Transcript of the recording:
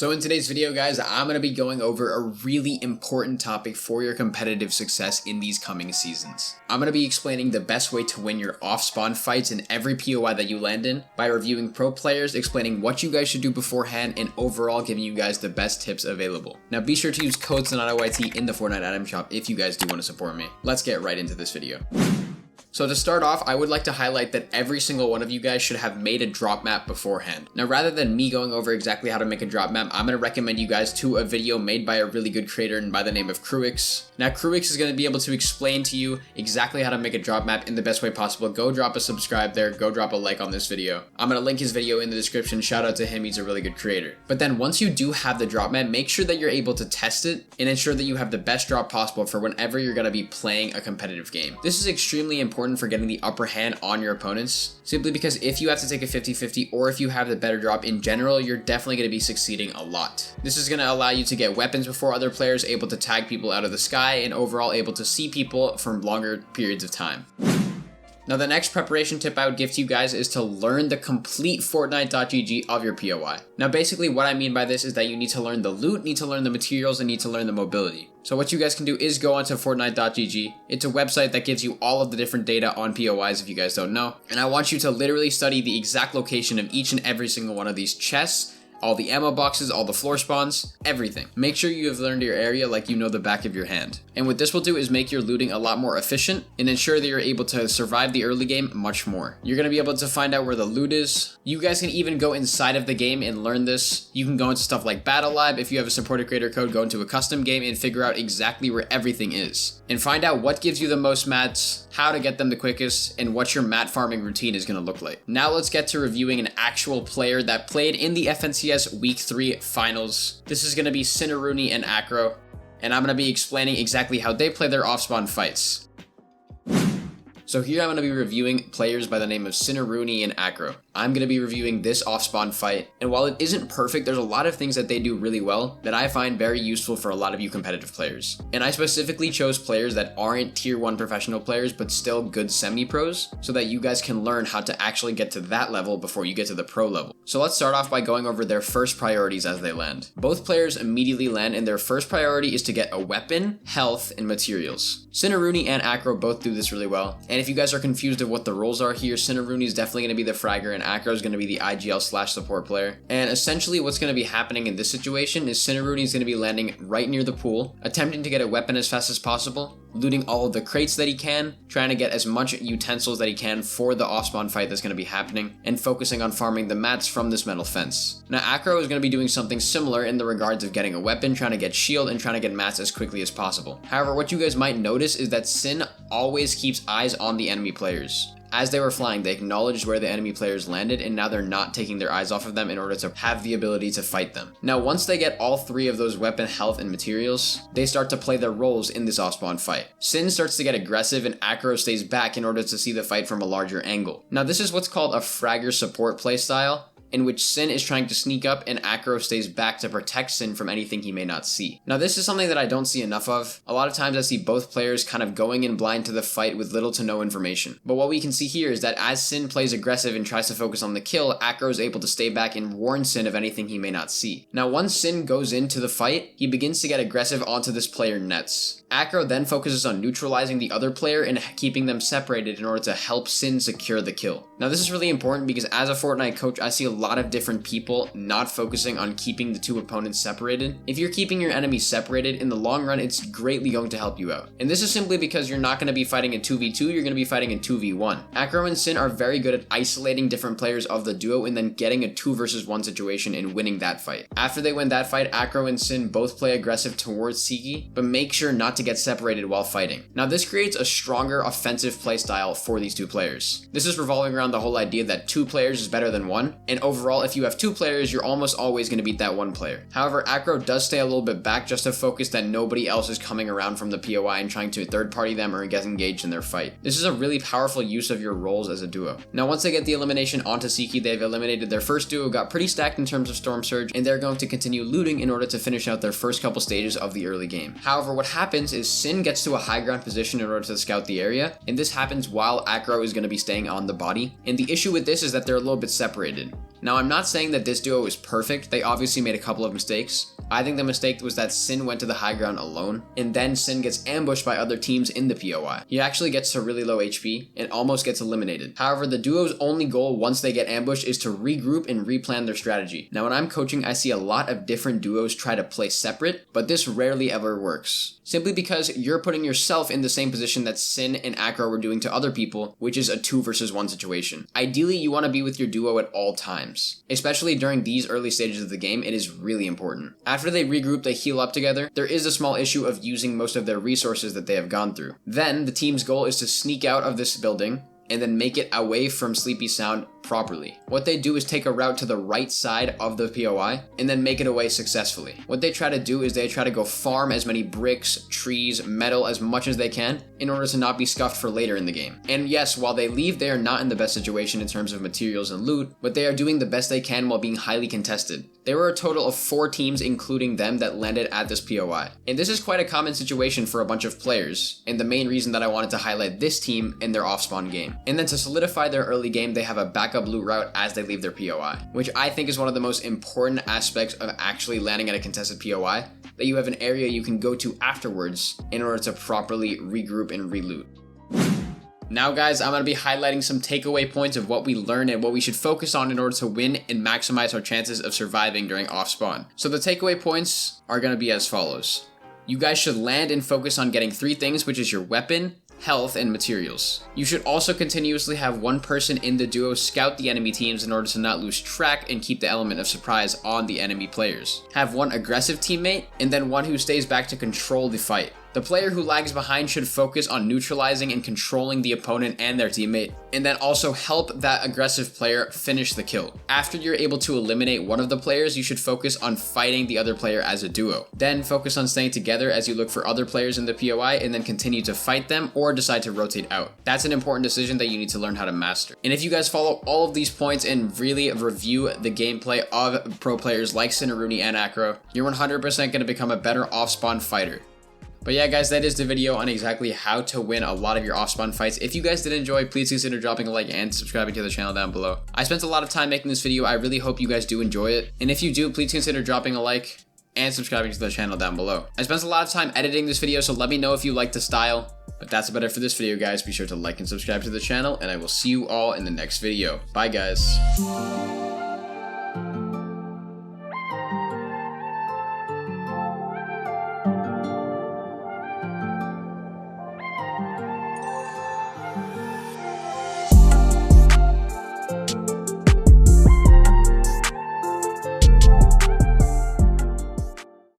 So in today's video, guys, I'm going to be going over a really important topic for your competitive success in these coming seasons. I'm going to be explaining the best way to win your off-spawn fights in every POI that you land in by reviewing pro players, explaining what you guys should do beforehand, and overall giving you guys the best tips available. Now be sure to use code SonataYT in the Fortnite item shop if you guys do want to support me. Let's get right into this video. So to start off, I would like to highlight that every single one of you guys should have made a drop map beforehand. Now, rather than me going over exactly how to make a drop map, I'm going to recommend you guys to a video made by a really good creator by the name of Crewix. Now, Crewix is going to be able to explain to you exactly how to make a drop map in the best way possible. Go drop a subscribe there, go drop a like on this video. I'm going to link his video in the description. Shout out to him, he's a really good creator. But then once you do have the drop map, make sure that you're able to test it and ensure that you have the best drop possible for whenever you're going to be playing a competitive game. This is extremely important for getting the upper hand on your opponents, simply because if you have to take a 50-50 or if you have the better drop in general, you're definitely going to be succeeding a lot. This is going to allow you to get weapons before other players, able to tag people out of the sky, and overall able to see people for longer periods of time. Now, the next preparation tip I would give to you guys is to learn the complete Fortnite.gg of your POI. Now, basically what I mean by this is that you need to learn the loot, need to learn the materials, and need to learn the mobility. So what you guys can do is go onto Fortnite.gg. It's a website that gives you all of the different data on POIs if you guys don't know. And I want you to literally study the exact location of each and every single one of these chests, all the ammo boxes, all the floor spawns, everything. Make sure you have learned your area like you know the back of your hand. And what this will do is make your looting a lot more efficient and ensure that you're able to survive the early game much more. You're going to be able to find out where the loot is. You guys can even go inside of the game and learn this. You can go into stuff like Battle Lab. If you have a supported creator code, go into a custom game and figure out exactly where everything is. And find out what gives you the most mats, how to get them the quickest, and what your mat farming routine is going to look like. Now let's get to reviewing an actual player that played in the FNCS Week 3 finals. This is going to be Cinnarooney and Acro, and I'm going to be explaining exactly how they play their off-spawn fights. So here I'm going to be reviewing players by the name of Cinnarooney and Acro. I'm going to be reviewing this off-spawn fight, and while it isn't perfect, there's a lot of things that they do really well that I find very useful for a lot of you competitive players. And I specifically chose players that aren't tier 1 professional players, but still good semi-pros, so that you guys can learn how to actually get to that level before you get to the pro level. So let's start off by going over their first priorities as they land. Both players immediately land, and their first priority is to get a weapon, health, and materials. Cinnarooney and Acro both do this really well, and if you guys are confused of what the roles are here, Cinnarooney is definitely going to be the fragger, and Acro is going to be the IGL/support player. And essentially what's going to be happening in this situation is Cinnarooney is going to be landing right near the pool, attempting to get a weapon as fast as possible, looting all of the crates that he can, trying to get as much utensils that he can for the off-spawn fight that's going to be happening, and focusing on farming the mats from this metal fence. Now, Acro is going to be doing something similar in the regards of getting a weapon, trying to get shield, and trying to get mats as quickly as possible. However, what you guys might notice is that Sin always keeps eyes on the enemy players. As they were flying, they acknowledged where the enemy players landed, and now they're not taking their eyes off of them in order to have the ability to fight them. Now, once they get all three of those weapon, health, and materials, they start to play their roles in this off-spawn fight. Sin starts to get aggressive, and Acro stays back in order to see the fight from a larger angle. Now, this is what's called a fragger support playstyle, in which Sin is trying to sneak up and Acro stays back to protect Sin from anything he may not see. Now, this is something that I don't see enough of. A lot of times I see both players kind of going in blind to the fight with little to no information. But what we can see here is that as Sin plays aggressive and tries to focus on the kill, Acro is able to stay back and warn Sin of anything he may not see. Now, once Sin goes into the fight, he begins to get aggressive onto this player Nets. Acro then focuses on neutralizing the other player and keeping them separated in order to help Sin secure the kill. Now, this is really important because as a Fortnite coach, I see a lot of different people not focusing on keeping the two opponents separated. If you're keeping your enemies separated, in the long run, it's greatly going to help you out. And this is simply because you're not going to be fighting in 2v2, you're going to be fighting in 2v1. Acro and Sin are very good at isolating different players of the duo and then getting a 2 versus 1 situation and winning that fight. After they win that fight, Acro and Sin both play aggressive towards Seagate, but make sure not to get separated while fighting. Now, this creates a stronger offensive playstyle for these two players. This is revolving around the whole idea that 2 players is better than 1, and overall, if you have 2 players, you're almost always going to beat that 1 player. However, Acro does stay a little bit back just to focus that nobody else is coming around from the POI and trying to third party them or get engaged in their fight. This is a really powerful use of your roles as a duo. Now, once they get the elimination onto Seagate, they've eliminated their first duo, got pretty stacked in terms of Storm Surge, and they're going to continue looting in order to finish out their first couple stages of the early game. However, what happens is Sin gets to a high ground position in order to scout the area, and this happens while Acro is going to be staying on the body. And the issue with this is that they're a little bit separated. Now, I'm not saying that this duo is perfect. They obviously made a couple of mistakes. I think the mistake was that Sin went to the high ground alone, and then Sin gets ambushed by other teams in the POI. He actually gets to really low HP and almost gets eliminated. However, the duo's only goal once they get ambushed is to regroup and replan their strategy. Now, when I'm coaching, I see a lot of different duos try to play separate, but this rarely ever works. Simply because you're putting yourself in the same position that Sin and Acro were doing to other people, which is a 2 versus 1 situation. Ideally, you want to be with your duo at all times. Especially during these early stages of the game, it is really important. After they regroup, they heal up together. There is a small issue of using most of their resources that they have gone through. Then, the team's goal is to sneak out of this building and then make it away from Sleepy Sound properly. What they do is take a route to the right side of the POI and then make it away successfully. What they try to do is they try to go farm as many bricks, trees, metal as much as they can in order to not be scuffed for later in the game. And yes, while they leave, they are not in the best situation in terms of materials and loot, but they are doing the best they can while being highly contested. There were a total of 4 teams, including them, that landed at this POI. And this is quite a common situation for a bunch of players, and the main reason that I wanted to highlight this team in their off-spawn game. And then to solidify their early game, they have a backup loot route as they leave their POI, which I think is one of the most important aspects of actually landing at a contested POI, that you have an area you can go to afterwards in order to properly regroup and reloot. Now guys, I'm going to be highlighting some takeaway points of what we learned and what we should focus on in order to win and maximize our chances of surviving during off-spawn. So the takeaway points are going to be as follows. You guys should land and focus on getting 3 things, which is your weapon, health, and materials. You should also continuously have one person in the duo scout the enemy teams in order to not lose track and keep the element of surprise on the enemy players. Have one aggressive teammate, and then one who stays back to control the fight. The player who lags behind should focus on neutralizing and controlling the opponent and their teammate, and then also help that aggressive player finish the kill. After you're able to eliminate one of the players, you should focus on fighting the other player as a duo. Then focus on staying together as you look for other players in the POI and then continue to fight them or decide to rotate out. That's an important decision that you need to learn how to master. And if you guys follow all of these points and really review the gameplay of pro players like Cineruni and Acro, you're 100% going to become a better off-spawn fighter. But yeah guys, that is the video on exactly how to win a lot of your off-spawn fights. If you guys did enjoy, please consider dropping a like and subscribing to the channel down below. I spent a lot of time making this video. I really hope you guys do enjoy it. And if you do, please consider dropping a like and subscribing to the channel down below. I spent a lot of time editing this video, so let me know if you like the style. But that's about it for this video guys. Be sure to like and subscribe to the channel, and I will see you all in the next video. Bye guys.